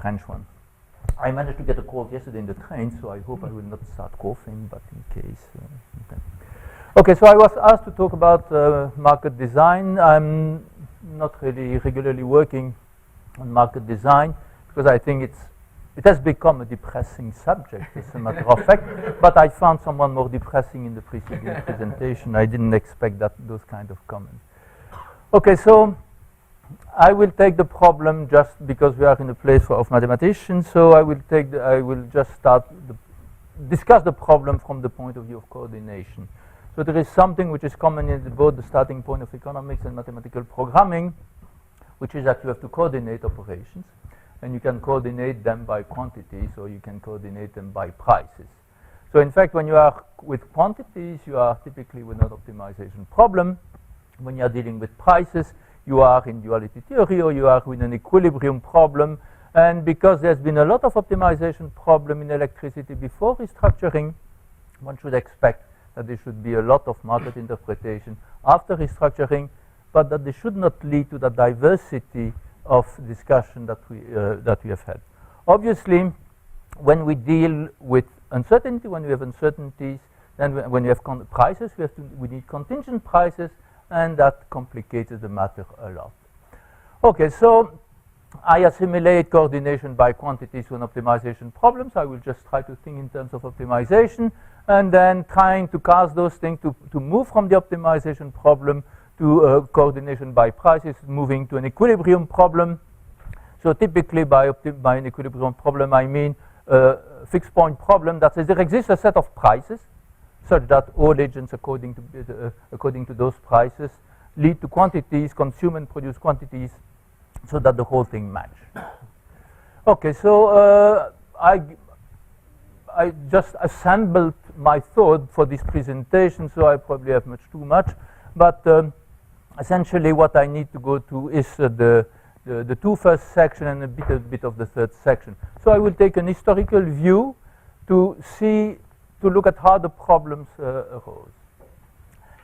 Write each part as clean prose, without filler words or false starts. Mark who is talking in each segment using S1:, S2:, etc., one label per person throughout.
S1: French one. I managed to get a cold yesterday in the train, so I hope I will not start coughing, but in case. Okay, so I was asked to talk about market design. I'm not really regularly working on market design because I think it has become a depressing subject, as a matter of fact, but I found someone more depressing in the preceding presentation. I didn't expect those kind of comments. Okay, so I will take the problem just because we are in a place of mathematicians, so I will just discuss the problem from the point of view of coordination. So there is something which is common in both the starting point of economics and mathematical programming, which is that you have to coordinate operations, and you can coordinate them by quantities or you can coordinate them by prices. So in fact, when you are with quantities, you are typically with an optimization problem. When you are dealing with prices, you are in duality theory or you are with an equilibrium problem. And because there's been a lot of optimization problem in electricity before restructuring, one should expect that there should be a lot of market interpretation after restructuring, but that they should not lead to the diversity of discussion that we have had. Obviously, when we deal with uncertainty, when we have uncertainties, then when we have prices, we need contingent prices, and that complicates the matter a lot. Okay, so I assimilate coordination by quantities to an optimization problem, so I will just try to think in terms of optimization, and then trying to cast those things to move from the optimization problem to coordination by prices, moving to an equilibrium problem. So typically by an equilibrium problem, I mean a fixed point problem that says there exists a set of prices such that all agents according to those prices lead to quantities, consume and produce quantities, so that the whole thing matches. Okay, so I just assembled my thought for this presentation, so I probably have much too much, but essentially what I need to go to is the two first section and a bit of the third section. So I will take an historical view to look at how the problems arose.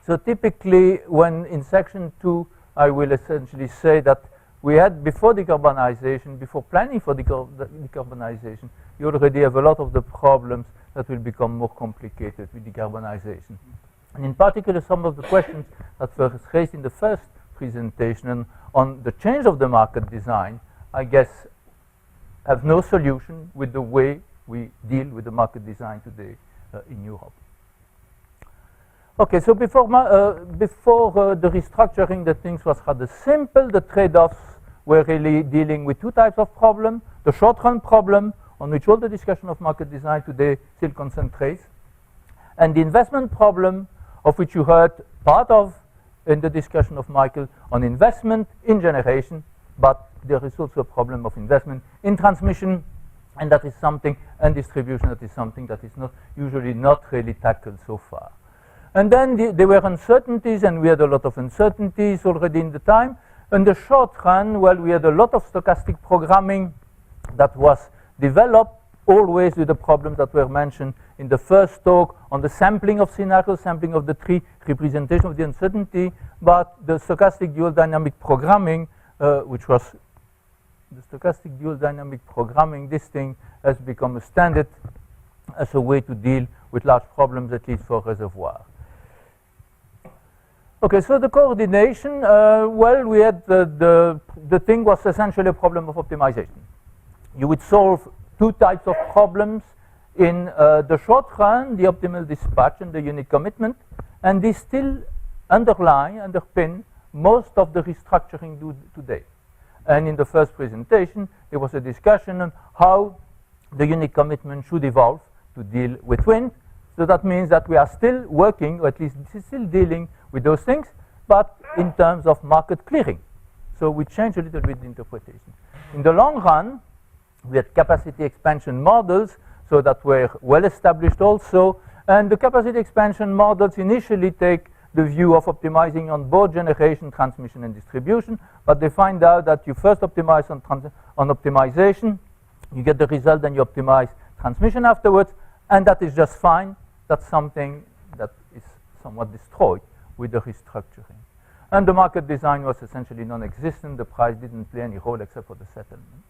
S1: So typically, when in section 2, I will essentially say that we had before decarbonization, before planning for decarbonization, you already have a lot of the problems that will become more complicated with decarbonization. And in particular, some of the questions that were raised in the first presentation on the change of the market design, I guess, have no solution with the way we deal with the market design today in Europe. Okay, so before the restructuring, the things was rather simple. The trade-offs were really dealing with two types of problem. The short-run problem, on which all the discussion of market design today still concentrates, and the investment problem, of which you heard part of in the discussion of Michael on investment in generation, but there is also a problem of investment in transmission, and that is something, and distribution, that is something that is usually not really tackled so far. And then there were uncertainties, and we had a lot of uncertainties already in the time. In the short run, well, we had a lot of stochastic programming that was developed, always with the problems that were mentioned in the first talk on the sampling of scenarios, sampling of the tree, representation of the uncertainty, but the stochastic dual dynamic programming, which was the stochastic dual dynamic programming, this thing has become a standard as a way to deal with large problems, at least for reservoir. Okay, so the coordination, well, we had the thing was essentially a problem of optimization. You would solve two types of problems in the short run, the optimal dispatch and the unit commitment, and these still underpin most of the restructuring today. And in the first presentation, there was a discussion on how the unit commitment should evolve to deal with wind. So that means that we are still working, or at least still dealing with those things, but in terms of market clearing. So we change a little bit the interpretation. In the long run, we had capacity expansion models, so that were well established also. And the capacity expansion models initially take the view of optimizing on both generation, transmission, and distribution, but they find out that you first optimize on optimization, you get the result, then you optimize transmission afterwards, and that is just fine. That's something that is somewhat destroyed with the restructuring. And the market design was essentially non-existent. The price didn't play any role except for the settlement.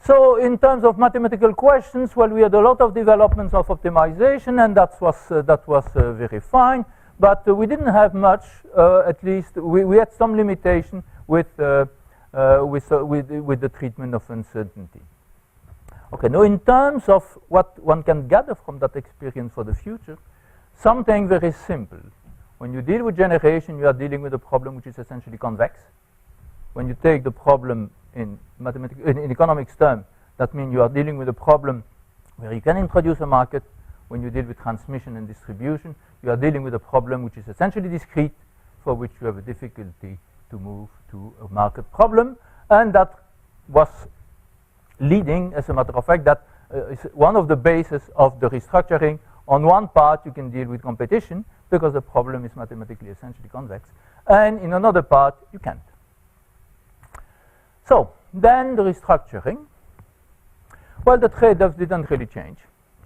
S1: So in terms of mathematical questions, well, we had a lot of developments of optimization, and that was very fine. But we didn't have much. At least we had some limitation with the treatment of uncertainty. Okay. Now, in terms of what one can gather from that experience for the future, something very simple. When you deal with generation, you are dealing with a problem which is essentially convex. When you take the problem in economics terms, that means you are dealing with a problem where you can introduce a market. When you deal with transmission and distribution, you are dealing with a problem which is essentially discrete, for which you have a difficulty to move to a market problem. And that was leading, as a matter of fact, that is one of the bases of the restructuring. On one part, you can deal with competition, because the problem is mathematically essentially convex. And in another part, you can't. So, then the restructuring. Well, the trade-offs didn't really change.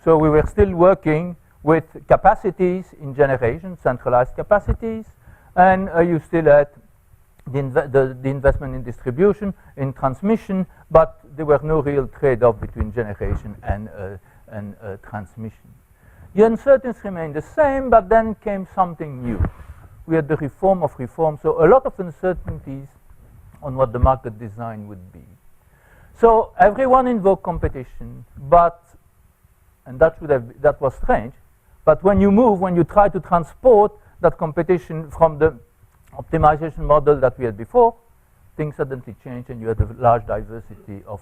S1: So we were still working with capacities in generation, centralized capacities, and you still had the investment in distribution, in transmission, but there were no real trade-off between generation and transmission. The uncertainties remained the same, but then came something new. We had the reform of reform, so a lot of uncertainties on what the market design would be. So everyone invoked competition, but, and that was strange, but when you try to transport that competition from the optimization model that we had before, things suddenly change and you had a large diversity of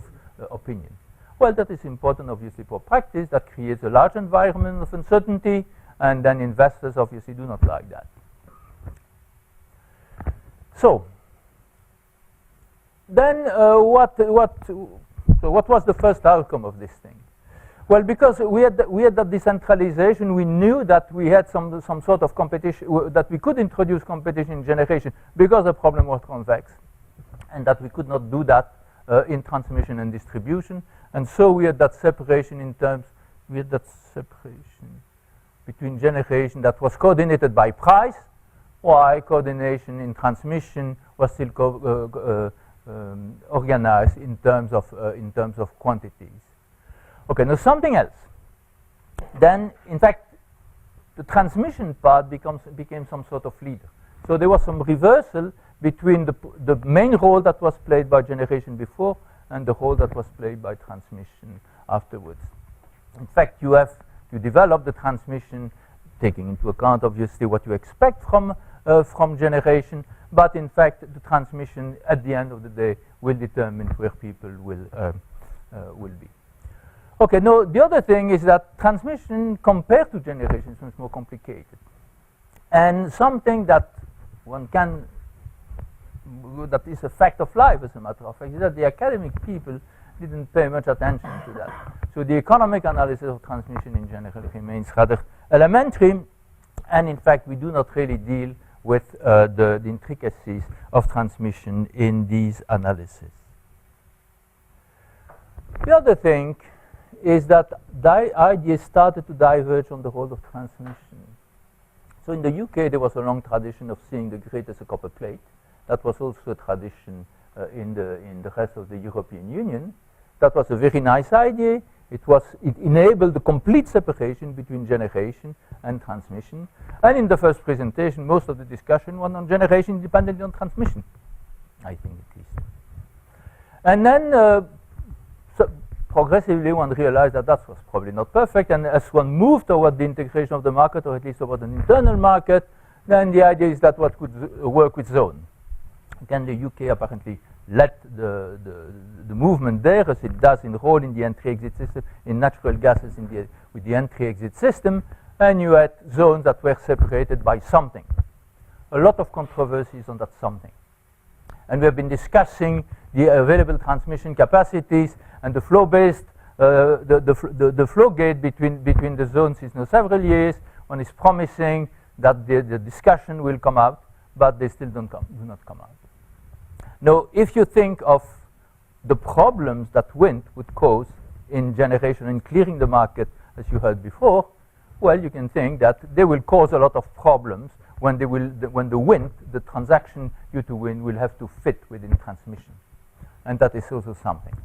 S1: opinions. Well, that is important, obviously, for practice. That creates a large environment of uncertainty, and then investors obviously do not like that. So, then what was the first outcome of this thing? Well, because we had that decentralization, we knew that we had some sort of competition, that we could introduce competition in generation because the problem was convex, and that we could not do that in transmission and distribution. And so we had that separation between generation that was coordinated by price, while coordination in transmission was still organized in terms of quantities. Okay, now something else. Then, in fact, the transmission part became some sort of leader. So there was some reversal between the main role that was played by generation before and the role that was played by transmission afterwards. In fact, you develop the transmission taking into account, obviously, what you expect from generation, but in fact, the transmission at the end of the day will determine where people will be. Okay, now the other thing is that transmission compared to generation is much more complicated. And something that that is a fact of life, as a matter of fact, is that the academic people didn't pay much attention to that. So the economic analysis of transmission in general remains rather elementary, and in fact we do not really deal with the intricacies of transmission in these analyses. The other thing is that ideas started to diverge on the role of transmission. So in the UK, there was a long tradition of seeing the grid as a copper plate. That was also a tradition in the rest of the European Union. That was a very nice idea. It enabled the complete separation between generation and transmission. And in the first presentation, most of the discussion went on generation independently on transmission, I think at least. And then progressively one realized that was probably not perfect, and as one moved toward the integration of the market, or at least toward an internal market, then the idea is that what could work with zone. Again, the UK apparently led the movement there, as it does in role in the entry-exit system, in natural gases with the entry-exit system, and you had zones that were separated by something. A lot of controversies on that something. And we have been discussing the available transmission capacities and the flow-based, the flow gate between the zones is now several years. One is promising that the discussion will come out, but they still do not come out. Now, if you think of the problems that wind would cause in generation and clearing the market, as you heard before, well, you can think that they will cause a lot of problems when the wind, the transaction due to wind, will have to fit within transmission. And that is also something.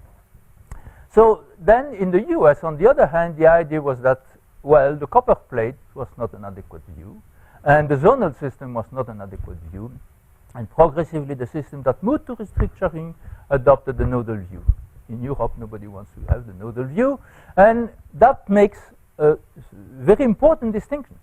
S1: So then in the US, on the other hand, the idea was that, well, the copper plate was not an adequate view, and the zonal system was not an adequate view, and progressively the system that moved to restructuring adopted the nodal view. In Europe, nobody wants to have the nodal view, and that makes a very important distinction.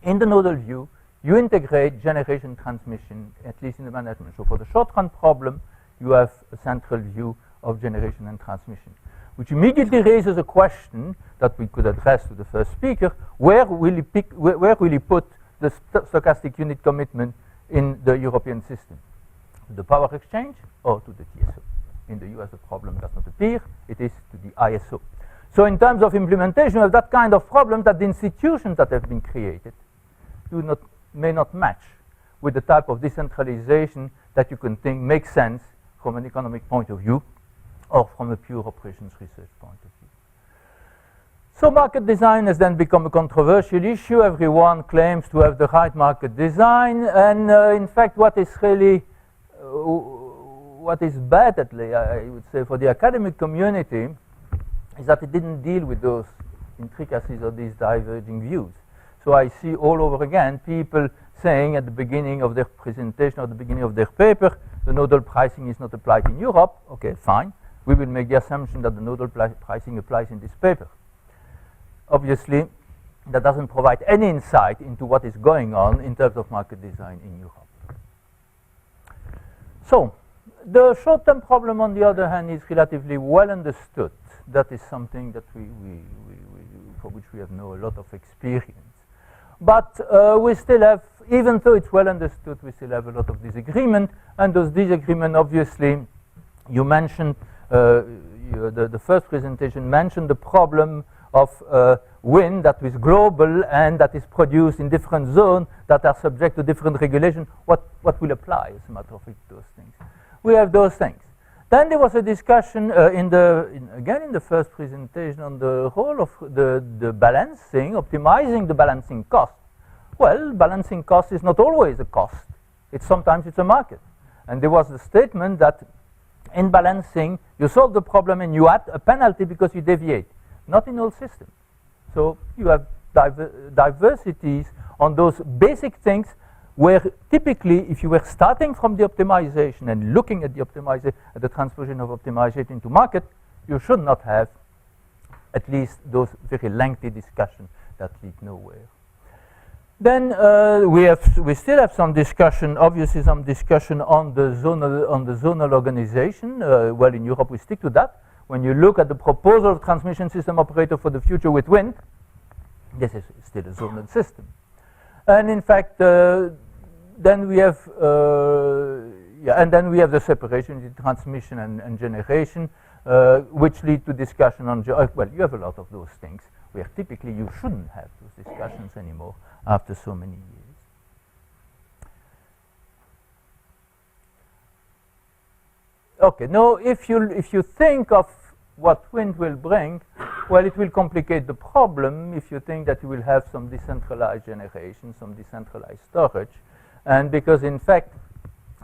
S1: In the nodal view, you integrate generation transmission, at least in the management. So for the short-run problem, you have a central view of generation and transmission, which immediately raises a question that we could address to the first speaker: where will he put the stochastic unit commitment in the European system? To the power exchange or to the TSO? In the US, the problem does not appear. It is to the ISO. So in terms of implementation of that kind of problem, that the institutions that have been created may not match with the type of decentralization that you can think makes sense from an economic point of view or from a pure operations research point of view. So market design has then become a controversial issue. Everyone claims to have the right market design, and in fact what is really what is bad, at least I would say, for the academic community is that it didn't deal with those intricacies of these diverging views. So I see all over again people saying at the beginning of their presentation or the beginning of their paper, the nodal pricing is not applied in Europe. Okay, fine. We will make the assumption that the nodal pricing applies in this paper. Obviously, that doesn't provide any insight into what is going on in terms of market design in Europe. So, the short-term problem, on the other hand, is relatively well understood. That is something that for which we have know a lot of experience. But we still have, even though it's well understood, we still have a lot of disagreement. And those disagreements, obviously, you mentioned, the first presentation mentioned the problem of wind that is global and that is produced in different zones that are subject to different regulation. What will apply, as a matter of fact, those things? We have those things. Then there was a discussion again in the first presentation on the role of the balancing, optimizing the balancing cost. Well, balancing cost is not always a cost. Sometimes it's a market. And there was the statement that in balancing, you solve the problem and you add a penalty because you deviate. Not in all systems. So you have diversities on those basic things where typically, if you were starting from the optimization and looking at the optimization, at the transposition of optimization into market, you should not have at least those very lengthy discussions that lead nowhere. Then we still have some discussion, obviously some discussion on the zonal organization. Well, in Europe we stick to that. When you look at the proposal of transmission system operator for the future with wind, this is still a zonal system. And in fact, then we have the separation between transmission and generation, which lead to discussion on. Well, you have a lot of those things where typically you shouldn't have those discussions anymore after so many years. Okay, now if you think of what wind will bring, well, it will complicate the problem if you think that you will have some decentralized generation, some decentralized storage, and because in fact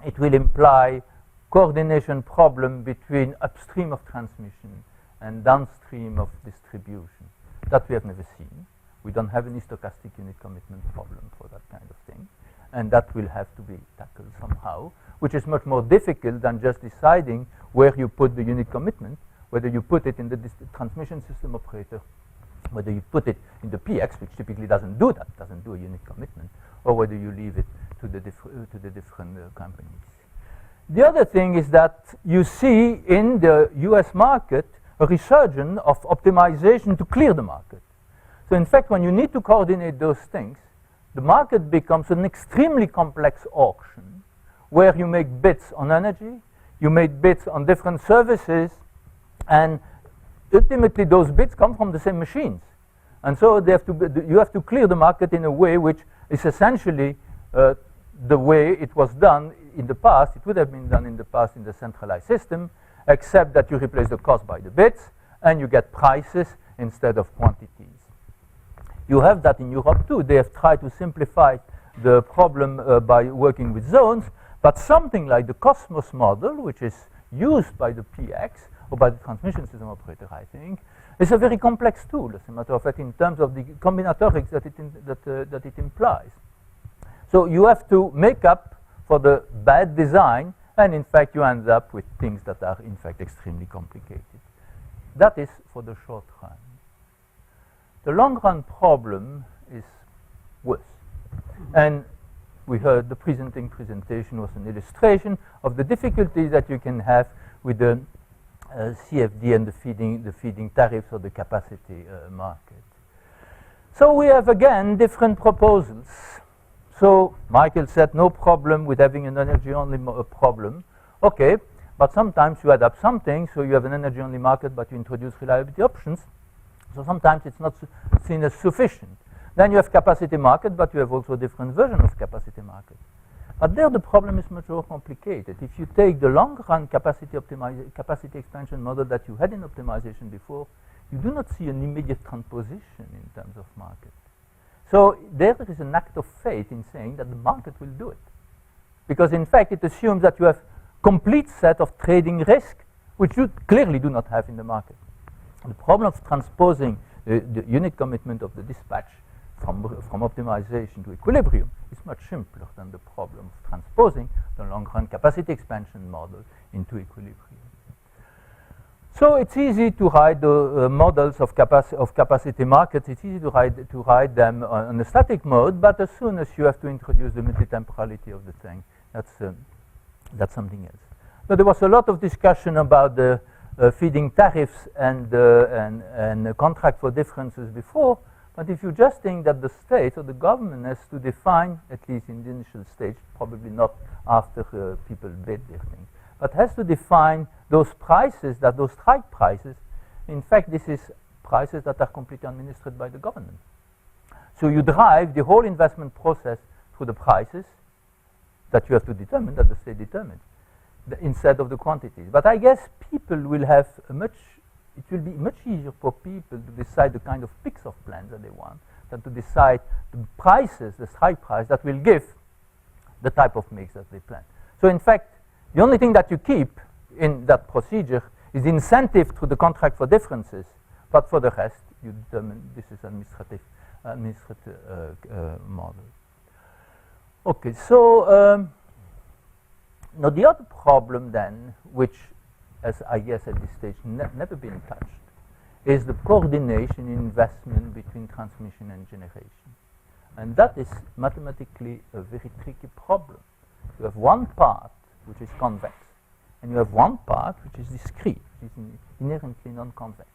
S1: it will imply coordination problem between upstream of transmission and downstream of distribution. That we have never seen. We don't have any stochastic unit commitment problem for that kind of thing, and that will have to be tackled somehow, which is much more difficult than just deciding where you put the unit commitment, whether you put it in the transmission system operator, whether you put it in the PX, which typically doesn't do that, doesn't do a unit commitment, or whether you leave it to the different companies. The other thing is that you see in the US market a resurgence of optimization to clear the market. So in fact, when you need to coordinate those things, the market becomes an extremely complex auction where you make bids on energy, you make bids on different services, and ultimately those bids come from the same machines. And so you have to clear the market in a way which is essentially the way it was done in the past. It would have been done in the past in the centralized system, except that you replace the cost by the bids and you get prices instead of quantities. You have that in Europe too. They have tried to simplify the problem by working with zones, but something like the Cosmos model, which is used by the PX, or by the transmission system operator, I think. It's a very complex tool, as a matter of fact, in terms of the combinatorics that it implies. So you have to make up for the bad design, and in fact you end up with things that are in fact extremely complicated. That is for the short run. The long run problem is worse. And we heard the presentation was an illustration of the difficulties that you can have with the CFD and the feeding tariffs or the capacity market. So we have again different proposals. So Michael said no problem with having an energy-only problem. Okay, but sometimes you add up something, so you have an energy-only market, but you introduce reliability options. So sometimes it's not seen as sufficient. Then you have capacity market, but you have also a different version of capacity market. But there the problem is much more complicated. If you take the long-run capacity expansion model that you had in optimization before, you do not see an immediate transposition in terms of market. So there is an act of fate in saying that the market will do it. Because in fact it assumes that you have complete set of trading risk, which you clearly do not have in the market. The problem of transposing the unit commitment of the dispatch from optimization to equilibrium is much simpler than the problem of transposing the long-run capacity expansion model into equilibrium. So it's easy to write the models of capacity markets. It's easy to write them on a static mode, but as soon as you have to introduce the multitemporality of the thing, that's something else. So there was a lot of discussion about the feeding tariffs and the contract for differences before. But if you just think that the state or the government has to define, at least in the initial stage, probably not after people bid their thing, but has to define those prices, those strike prices. In fact, this is prices that are completely administered by the government. So you drive the whole investment process through the prices that you have to determine, that the state determines, instead of the quantities. But I guess people will have it will be much easier for people to decide the kind of picks of plans that they want than to decide the prices, the strike price that will give the type of mix that they plan. So in fact, the only thing that you keep in that procedure is the incentive through the contract for differences, but for the rest, you determine this is administrative model. Okay, so now the other problem then, which as I guess at this stage never been touched, is the coordination in investment between transmission and generation. And that is mathematically a very tricky problem. You have one part which is convex, and you have one part which is discrete, which is inherently non-convex.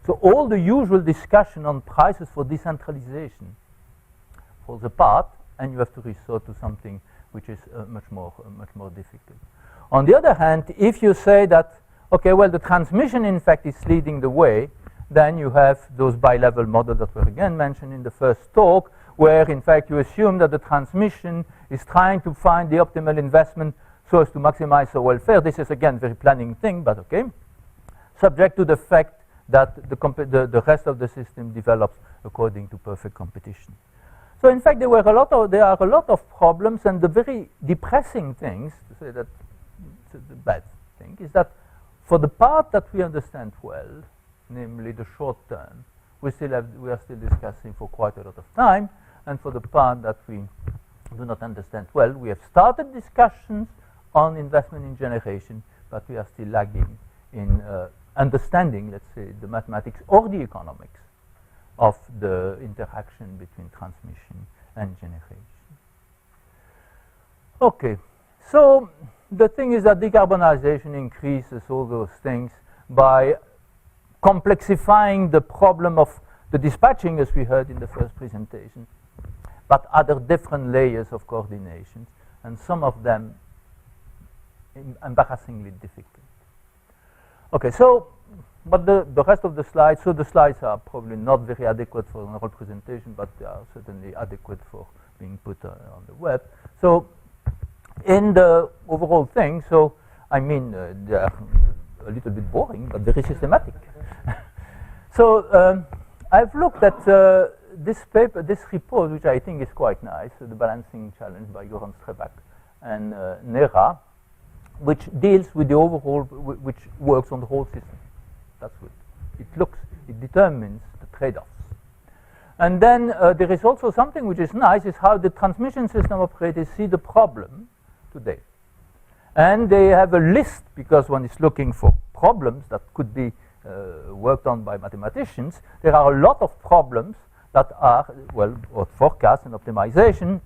S1: So all the usual discussion on prices for decentralization falls apart, and you have to resort to something which is much more difficult. On the other hand, if you say that, okay, well, the transmission, in fact, is leading the way, then you have those bi-level models that were again mentioned in the first talk, where, in fact, you assume that the transmission is trying to find the optimal investment so as to maximize the welfare. This is, again, a very planning thing, but okay, subject to the fact that the rest of the system develops according to perfect competition. So, in fact, there are a lot of problems, and the very depressing things, to say that the bad thing, is that for the part that we understand well, namely the short term, we are still discussing for quite a lot of time, and for the part that we do not understand well, we have started discussions on investment in generation, but we are still lagging in understanding, let's say, the mathematics or the economics of the interaction between transmission and generation. Okay, so the thing is that decarbonization increases all those things by complexifying the problem of the dispatching, as we heard in the first presentation, but other different layers of coordination, and some of them embarrassingly difficult. Okay, so, but the rest of the slides, so the slides are probably not very adequate for an oral presentation, but they are certainly adequate for being put on the web. So, in the overall thing, so I mean, they are a little bit boring, but very systematic. So I've looked at this paper, this report, which I think is quite nice, The Balancing Challenge by Goran Strebak and Nera, which deals with the overall, which works on the whole system. That's good. It determines the trade-offs. And then there is also something which is nice, is how the transmission system operators see the problem today. And they have a list, because one is looking for problems that could be worked on by mathematicians. There are a lot of problems that are, well, or forecast and optimization,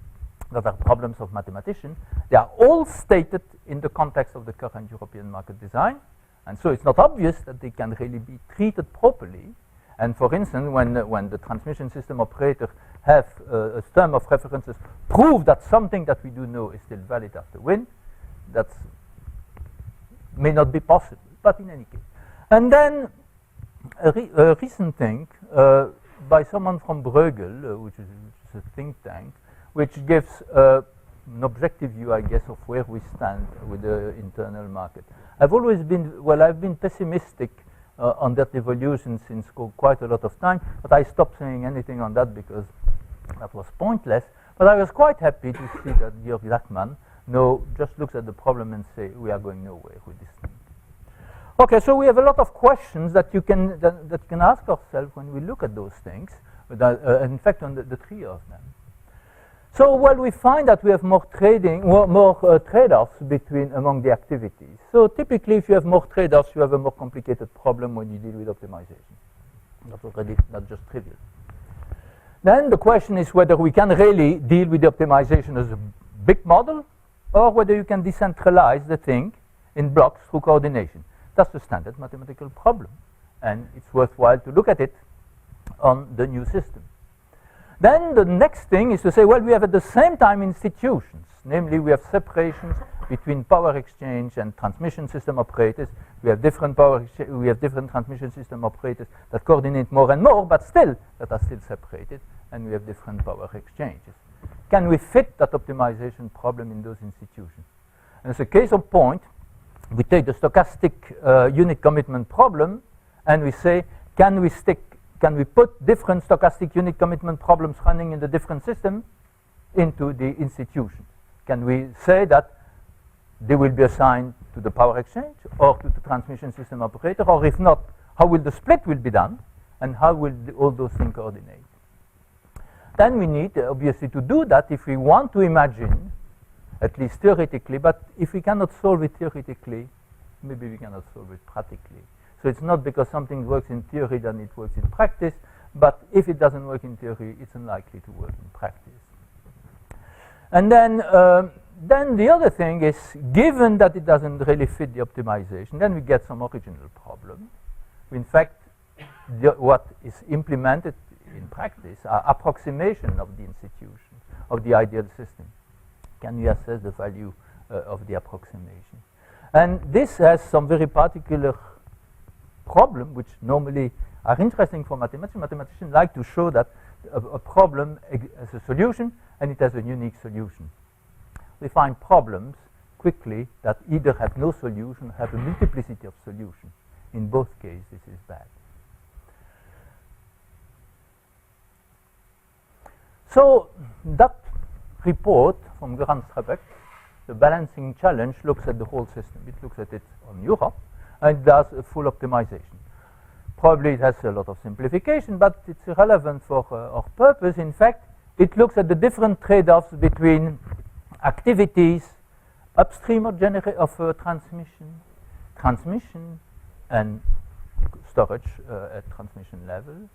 S1: that are problems of mathematicians. They are all stated in the context of the current European market design. And so it's not obvious that they can really be treated properly. And for instance, when the transmission system operator have a term of references prove that something that we do know is still valid after wind, that may not be possible, but in any case. And then a recent thing by someone from Bruegel, which is a think tank, which gives an objective view, I guess, of where we stand with the internal market. I've been pessimistic on that evolution since quite a lot of time, but I stopped saying anything on that because that was pointless. But I was quite happy to see that Georg Zachman just looks at the problem and say, we are going nowhere with this thing. Okay, so we have a lot of questions that you can ask ourselves when we look at those things, in fact, on the three of them. So, well, we find that we have more trade-offs among the activities. So typically, if you have more trade-offs, you have a more complicated problem when you deal with optimization. That's already not just trivial. Then the question is whether we can really deal with the optimization as a big model, or whether you can decentralize the thing in blocks through coordination. That's the standard mathematical problem, and it's worthwhile to look at it on the new system. Then the next thing is to say, well, we have at the same time institutions, namely we have separations between power exchange and transmission system operators. We have different transmission system operators that coordinate more and more, but still that are still separated, and we have different power exchanges. Can we fit that optimization problem in those institutions? And as a case of point, we take the stochastic unit commitment problem, and we say, can we put different stochastic unit commitment problems running in the different system into the institution? Can we say that they will be assigned to the power exchange or to the transmission system operator, or if not, how will the split will be done, and how will all those things coordinate? Then we need, obviously, to do that if we want to imagine, at least theoretically, but if we cannot solve it theoretically, maybe we cannot solve it practically. So it's not because something works in theory that it works in practice, but if it doesn't work in theory, it's unlikely to work in practice. And then the other thing is, given that it doesn't really fit the optimization, then we get some original problem. In fact, what is implemented in practice are approximation of the institution, of the ideal system. Can we assess the value of the approximation? And this has some very particular problem, which normally are interesting for mathematicians. Mathematicians like to show that a problem has a solution, and it has a unique solution. We find problems quickly that either have no solution, have a multiplicity of solutions. In both cases, this is bad. So that report from Göran Strebek, the balancing challenge, looks at the whole system. It looks at it on Europe, and does a full optimization. Probably it has a lot of simplification, but it's irrelevant for our purpose. In fact, it looks at the different trade-offs between activities upstream of transmission, and storage at transmission level,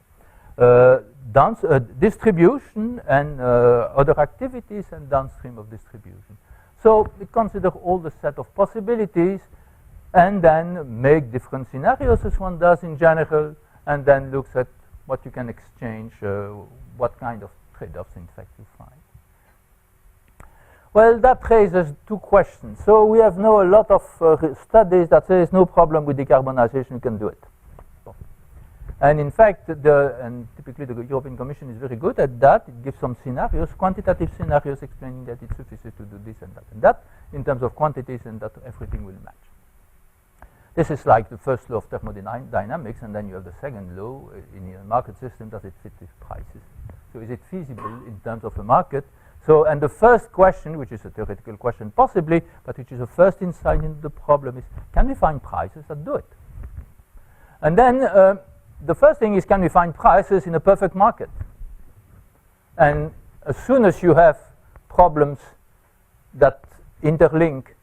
S1: distribution and other activities, and downstream of distribution. So we consider all the set of possibilities, and then make different scenarios as one does in general, and then looks at what you can exchange, what kind of trade-offs in fact you find. Well, that raises two questions. So we have now a lot of studies that say there's no problem with decarbonisation, you can do it. And in fact, typically the European Commission is very good at that. It gives some scenarios, quantitative scenarios, explaining that it's sufficient to do this and that in terms of quantities, and that everything will match. This is like the first law of thermodynamics, and then you have the second law in a market system. Does it fit with prices? So is it feasible in terms of a market So, and the first question, which is a theoretical question possibly, but which is a first insight into the problem is, can we find prices that do it? And then the first thing is, can we find prices in a perfect market? And as soon as you have problems that interlink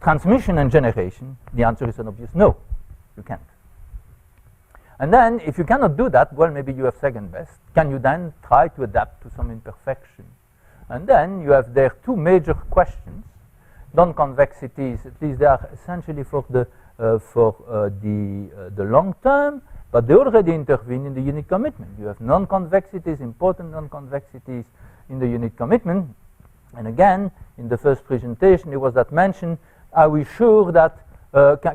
S1: transmission and generation, the answer is an obvious no, you can't. And then, if you cannot do that, well, maybe you have second best. Can you then try to adapt to some imperfection? And then you have there two major questions. Non-convexities, at least they are essentially for the long term, but they already intervene in the unit commitment. You have non-convexities, important non-convexities in the unit commitment. And again, in the first presentation, there was that mention, are we sure that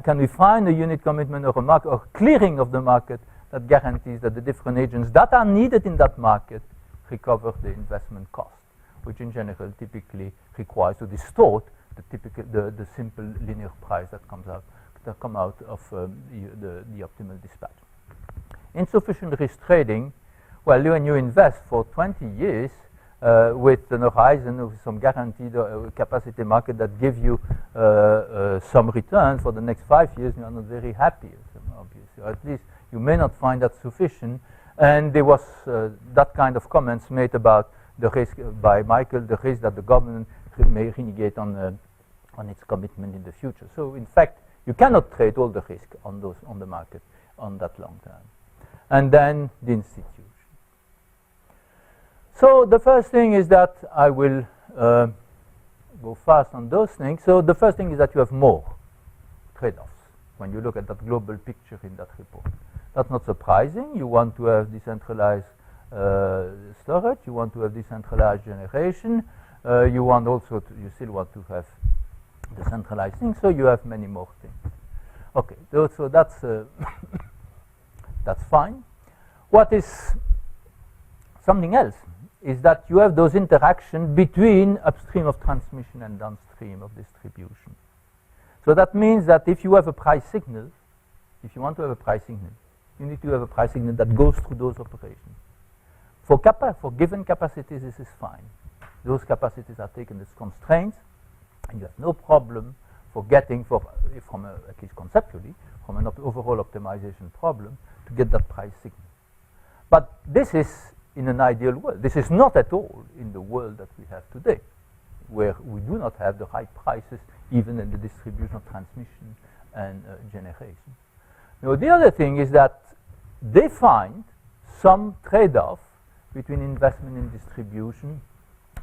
S1: can we find a unit commitment or a market or clearing of the market that guarantees that the different agents that are needed in that market recover the investment cost, which in general typically requires to distort the simple linear price that come out of the optimal dispatch. Insufficient risk trading, well, when you invest for 20 years with an horizon of some guaranteed capacity market that give you some return for the next 5 years, you are not very happy, obviously, or at least you may not find that sufficient. And there was that kind of comments made about the risk by Michael, the risk that the government may renegade on its commitment in the future. So in fact, you cannot trade all the risk on the market on that long term. And then the institution. So the first thing is that I will go fast on those things. So the first thing is that you have more trade-offs when you look at that global picture in that report. That's not surprising. You want to have decentralized storage. You want to have decentralized generation. You want also you still want to have decentralized things. So you have many more things. Okay, so that's that's fine. What is something else is that you have those interactions between upstream of transmission and downstream of distribution. So that means that if you have a price signal, if you want to have a price signal, you need to have a price signal that goes through those operations. For given capacities, this is fine. Those capacities are taken as constraints, and you have no problem for getting, at least conceptually, from an overall optimization problem, to get that price signal. But this is in an ideal world. This is not at all in the world that we have today, where we do not have the high prices even in the distribution of transmission and generation. Now, the other thing is that they find some trade-off between investment in distribution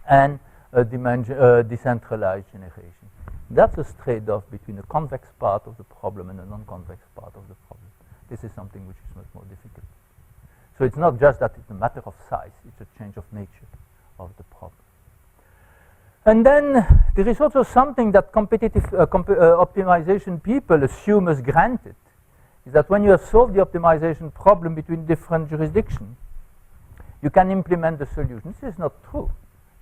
S1: and decentralized generation. That's a trade-off between a convex part of the problem and a non-convex part of the problem. This is something which is much more difficult. So it's not just that it's a matter of size, it's a change of nature of the problem. And then there is also something that competitive optimization people assume as granted, is that when you have solved the optimization problem between different jurisdictions, you can implement the solution. This is not true.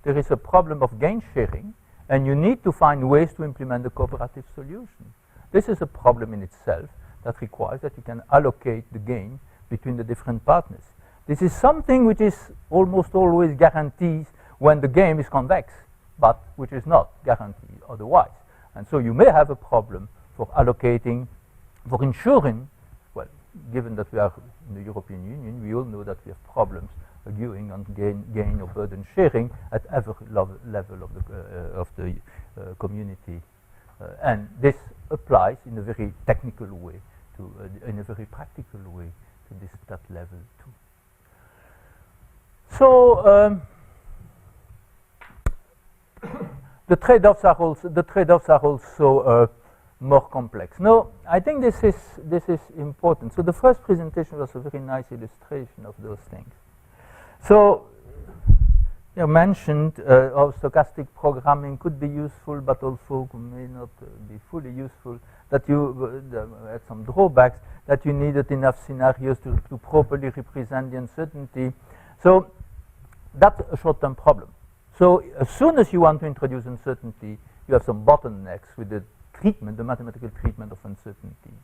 S1: There is a problem of gain sharing, and you need to find ways to implement the cooperative solution. This is a problem in itself that requires that you can allocate the gain between the different partners. This is something which is almost always guaranteed when the game is convex, but which is not guaranteed otherwise. And so you may have a problem for allocating, for ensuring, well, given that we are in the European Union, we all know that we have problems arguing on gain or burden sharing at every level of the community. And this applies in a very technical way, in a very practical way, to that level too. So the trade-offs are also more complex. No, I think this is important. So the first presentation was a very nice illustration of those things. So you mentioned how stochastic programming could be useful, but also may not be fully useful. That you had some drawbacks, that you needed enough scenarios to properly represent the uncertainty. So that's a short-term problem. So as soon as you want to introduce uncertainty, you have some bottlenecks with the treatment, the mathematical treatment of uncertainties.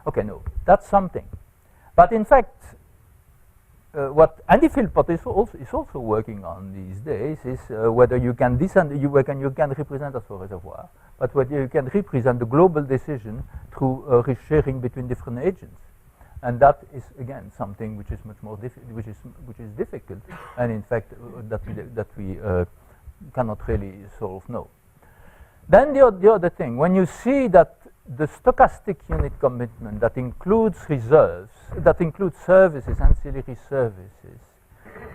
S1: Okay, no, that's something. But in fact, what Andy Philpott is also working on these days is whether you can you can represent as a reservoir, but whether you can represent the global decision through risk sharing between different agents, and that is again something which is much more which is difficult, and in fact that we cannot really solve now. Then the other thing, when you see that the stochastic unit commitment that includes reserves, that includes services, ancillary services,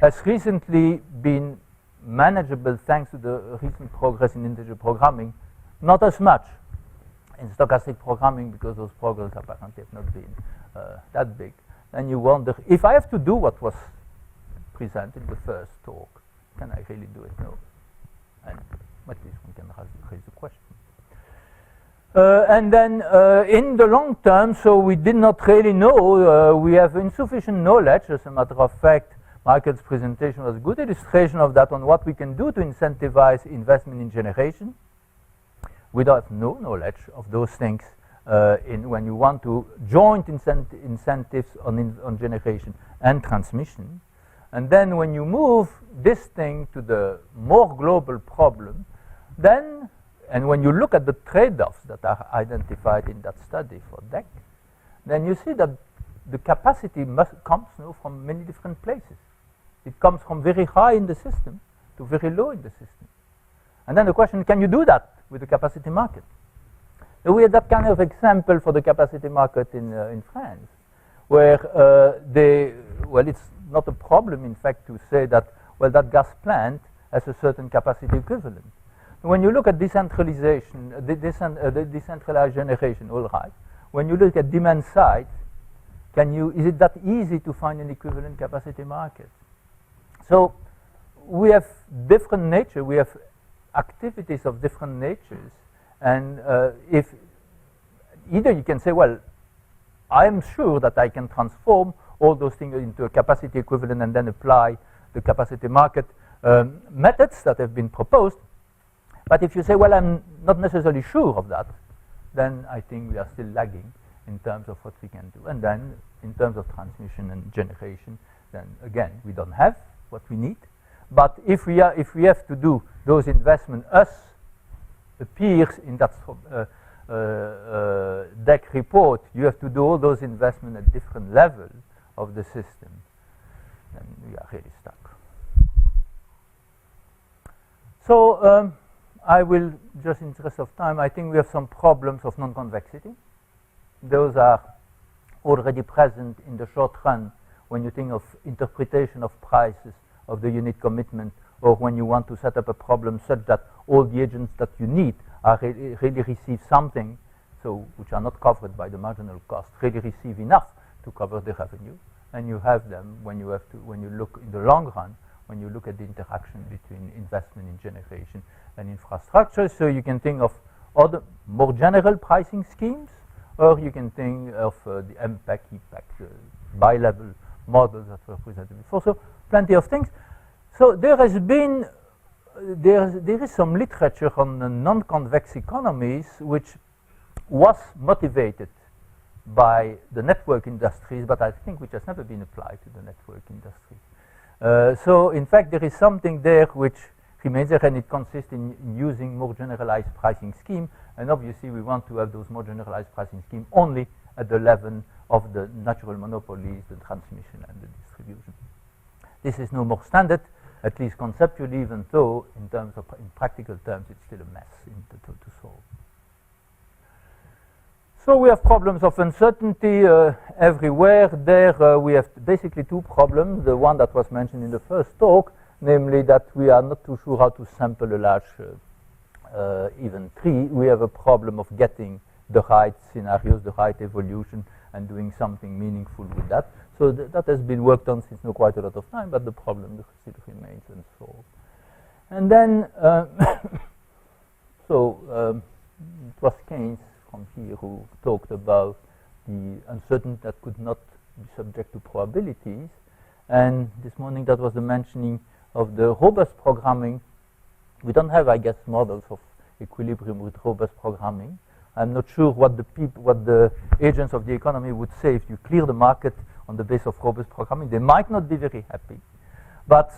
S1: has recently been manageable thanks to the recent progress in integer programming, not as much in stochastic programming because those programs apparently have not been that big. Then you wonder, if I have to do what was presented in the first talk, can I really do it? No. And at least one can raise the question. And then in the long term, so we did not really know, we have insufficient knowledge. As a matter of fact, Michael's presentation was a good illustration of that on what we can do to incentivize investment in generation. We don't have no knowledge of those things when you want to joint incentives on generation and transmission. And then when you move this thing to the more global problem, then, and when you look at the trade-offs that are identified in that study for DEC, then you see that the capacity comes from many different places. It comes from very high in the system to very low in the system. And then the question, can you do that with the capacity market? So we had that kind of example for the capacity market in France, where it's not a problem, in fact, to say that, well, that gas plant has a certain capacity equivalent. When you look at decentralization, the decentralized generation, all right. When you look at demand side, is it that easy to find an equivalent capacity market? So we have different nature, we have activities of different natures, and if either you can say, well, I'm sure that I can transform all those things into a capacity equivalent and then apply the capacity market methods that have been proposed. But if you say, well, I'm not necessarily sure of that, then I think we are still lagging in terms of what we can do. And then in terms of transmission and generation, then again, we don't have what we need. But if we have to do those investments, as appears in that DEC report, you have to do all those investments at different levels of the system, then we are really stuck. So I will, just in the interest of time, I think we have some problems of non-convexity. Those are already present in the short run when you think of interpretation of prices of the unit commitment, or when you want to set up a problem such that all the agents that you need are really receive something, so which are not covered by the marginal cost, really receive enough to cover the revenue, and you have them when you look in the long run, when you look at the interaction between investment in generation and infrastructure. So you can think of other more general pricing schemes, or you can think of the MPEC, EPEC, bi-level models that were presented before. So plenty of things. So there is some literature on the non-convex economies which was motivated by the network industries, but I think which has never been applied to the network industries. So in fact, there is something there which remains there, and it consists in using more generalized pricing scheme. And obviously, we want to have those more generalized pricing scheme only at the level of the natural monopolies, the transmission and the distribution. This is no more standard, at least conceptually, even though in practical terms, it's still a mess to solve. So we have problems of uncertainty everywhere. There we have basically two problems. The one that was mentioned in the first talk, namely that we are not too sure how to sample a large even tree. We have a problem of getting the right scenarios, the right evolution, and doing something meaningful with that. So that has been worked on since quite a lot of time, but the problem still remains unsolved. And then, it was Keynes from here who talked about the uncertainty that could not be subject to probabilities. And this morning that was the mentioning of the robust programming. We don't have, I guess, models of equilibrium with robust programming. I'm not sure what the agents of the economy would say if you clear the market on the basis of robust programming. They might not be very happy, but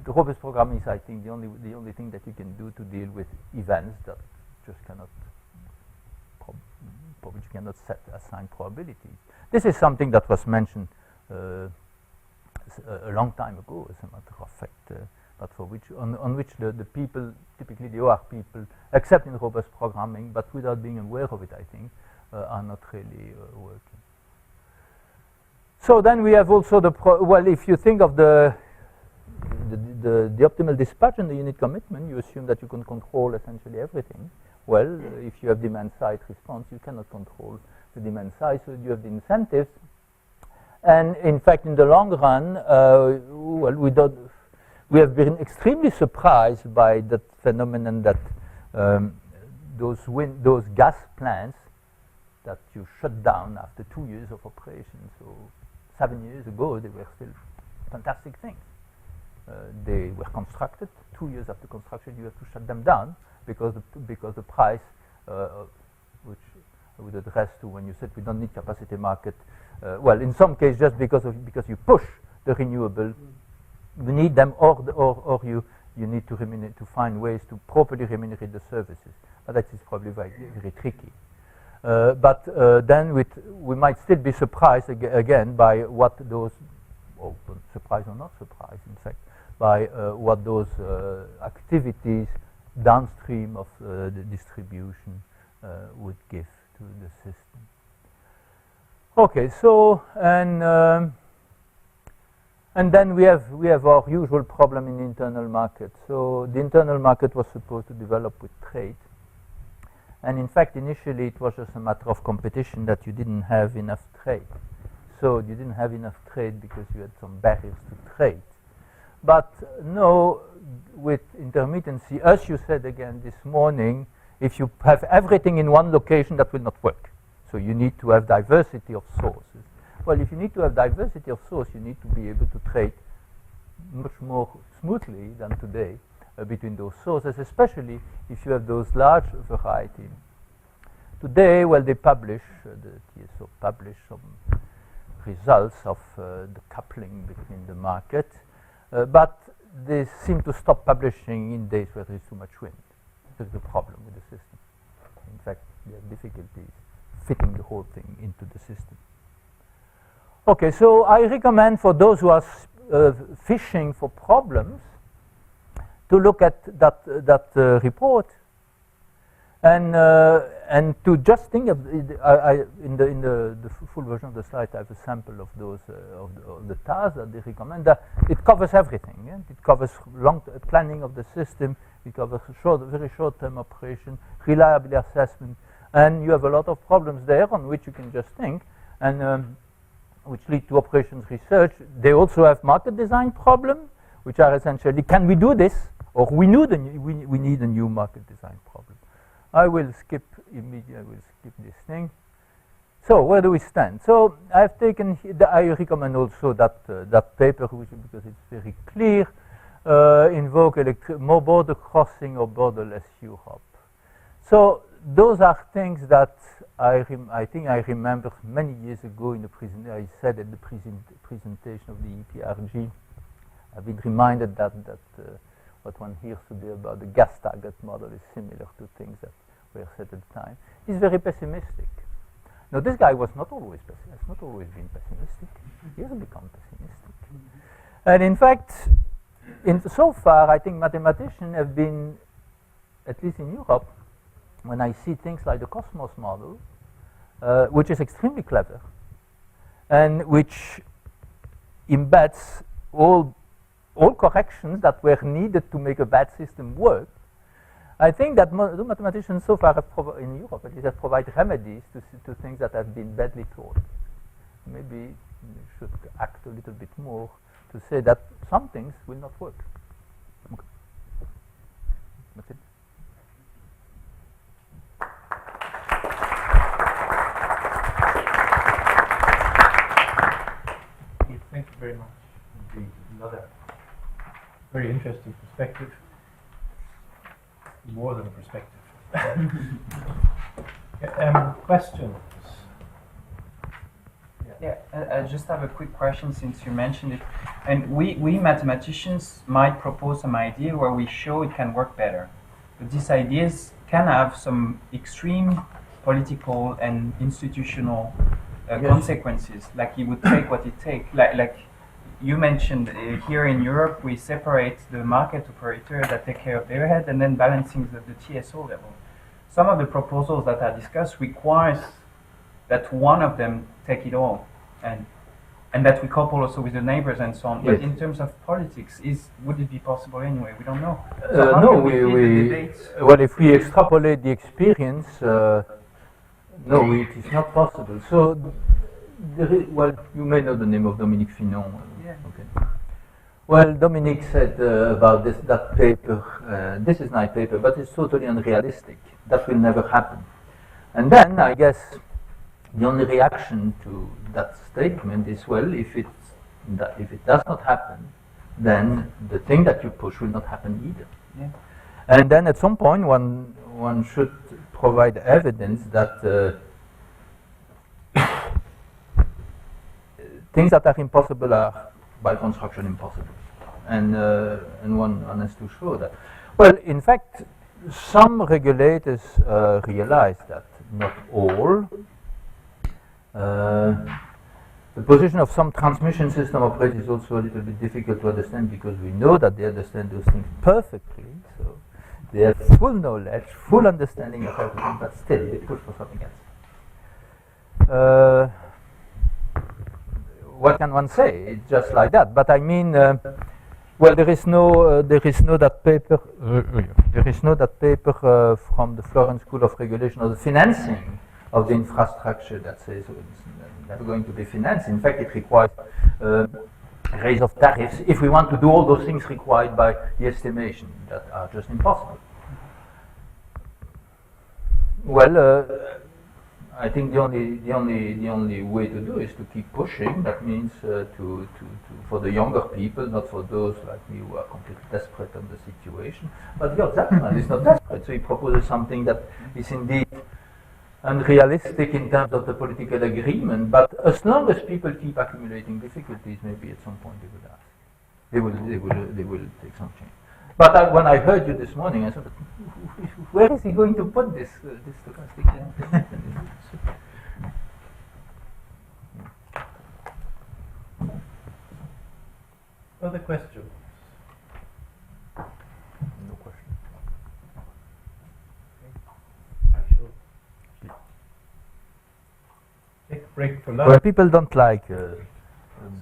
S1: the robust programming is, I think, the only thing that you can do to deal with events that just cannot which you cannot assign probabilities. This is something that was mentioned a long time ago, as a matter of fact, but for which on which the people, typically the OR people, accept in robust programming, but without being aware of it, I think, are not really working. So then we have also well, if you think of the optimal dispatch and the unit commitment, you assume that you can control essentially everything. Well, if you have demand-side response, you cannot control the demand side, so you have the incentives. And in fact, in the long run, well, we have been extremely surprised by that phenomenon that those gas plants that you shut down after 2 years of operation. So 7 years ago, they were still fantastic things. They were constructed. 2 years after construction, you have to shut them down because the price, which I would address to when you said we don't need capacity market. Well, in some cases, just because you push the renewable, you need them, or you need to find ways to properly remunerate the services. But that is probably very, very tricky. But then we might still be surprised again by what those, surprised or not surprised, in fact, by what those activities downstream of the distribution would give to the system. Okay, so and then we have our usual problem in the internal market. So the internal market was supposed to develop with trade, and in fact initially it was just a matter of competition, that you didn't have enough trade. So you didn't have enough trade because you had some barriers to trade. But no, with intermittency, as you said again this morning, if you have everything in one location, that will not work. So you need to have diversity of sources. Well, if you need to have diversity of source, you need to be able to trade much more smoothly than today between those sources, especially if you have those large variety. Today, well, they publish, the TSO publish some results of the coupling between the market, but they seem to stop publishing in days where there is too much wind. This is a problem with the system. In fact, they have difficulties fitting the whole thing into the system. Okay, so I recommend for those who are fishing for problems to look at that report and to just think of in the full version of the slide, I have a sample of those of the tasks that they recommend. It covers everything. Yeah? It covers planning of the system. It covers very short-term operation, reliability assessment, and you have a lot of problems there on which you can just think, and which lead to operations research. They also have market design problems, which are essentially, can we do this, or we need a new market design problem. I will skip this thing. So where do we stand? So I've taken, I recommend also that paper, because it's very clear, invoke more border crossing or borderless Europe. So those are things that I think I remember many years ago in the I said at the presentation of the EPRG. I've been reminded that what one hears today about the gas target model is similar to things that were said at the time. He's very pessimistic. Now, this guy was not always pessimistic. Has not always been pessimistic. He has become pessimistic. And in fact, so far, I think mathematicians have been, at least in Europe, when I see things like the Cosmos model, which is extremely clever, and which embeds all corrections that were needed to make a bad system work, I think that the mathematicians so far have in Europe at least have provided remedies to things that have been badly taught. Maybe we should act a little bit more to say that some things will not work. Okay. That's it.
S2: Thank you very much. Indeed, another very interesting perspective. More than a perspective. Questions?
S3: Yeah, I just have a quick question since you mentioned it. And we mathematicians might propose some idea where we show it can work better. But these ideas can have some extreme political and institutional consequences. Like it would take what it takes. Like you mentioned, here in Europe, we separate the market operator that take care of their head and then balancing the TSO level. Some of the proposals that are discussed requires that one of them take it all, and that we couple also with the neighbors and so on.
S1: Yes.
S3: But in terms of politics, would it be possible anyway? We don't know.
S1: No, well, if we extrapolate the experience, no, it is not possible. So, well, you may know the name of Dominique Finon.
S3: Yeah.
S1: Okay. Well, Dominique said about that paper, this is my paper, but it's totally unrealistic. That will never happen. And then, I guess, the only reaction to that statement is, well, if it does not happen, then the thing that you push will not happen either.
S3: Yeah.
S1: And then at some point, one should provide evidence that things that are impossible are, by construction, impossible. And one has to show that. Well, in fact, some regulators realize that, not all. The position of some transmission system operators is also a little bit difficult to understand because we know that they understand those things perfectly. So they have full knowledge, full understanding of everything, but still they push for something else. What can one say? It's just like that. But I mean, well, there is no that paper. There is no that paper from the Florence School of Regulation or the financing of the infrastructure that says it's never going to be financed. In fact, it requires raise of tariffs if we want to do all those things required by the estimation that are just impossible. Well, I think the only way to do is to keep pushing. That means to for the younger people, not for those like me who are completely desperate on the situation. But Georg Zachman is not desperate, so he proposes something that is indeed unrealistic in terms of the political agreement, but as long as people keep accumulating difficulties, maybe at some point they will ask. They will take some change. But when I heard you this morning, I thought, where is he going to put this stochastic?
S2: Other questions?
S1: No question.
S2: Take a break for lunch.
S1: Well, people don't like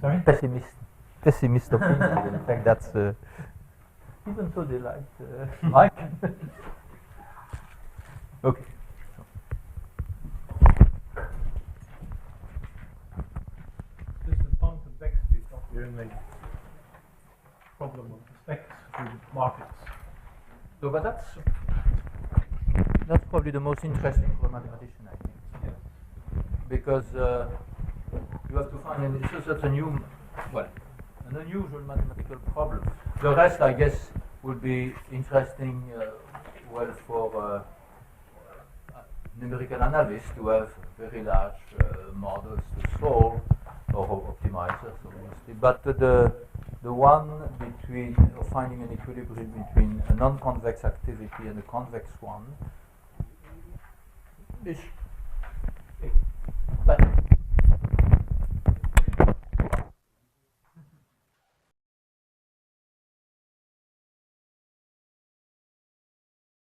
S2: Sorry?
S1: pessimist opinions. In fact, that's even though they liked Mike. Okay.
S2: This is bound to complexity, it's not the only problem of respect to markets.
S1: So, but that's probably the most interesting for a mathematician, I think.
S2: Yes.
S1: Because you have to find, it's just such a new, well, an unusual mathematical problem. The rest, I guess, would be interesting, well, for numerical analysts to have very large models to solve, or optimizers, obviously. But the one between finding an equilibrium between a non-convex activity and a convex one is. But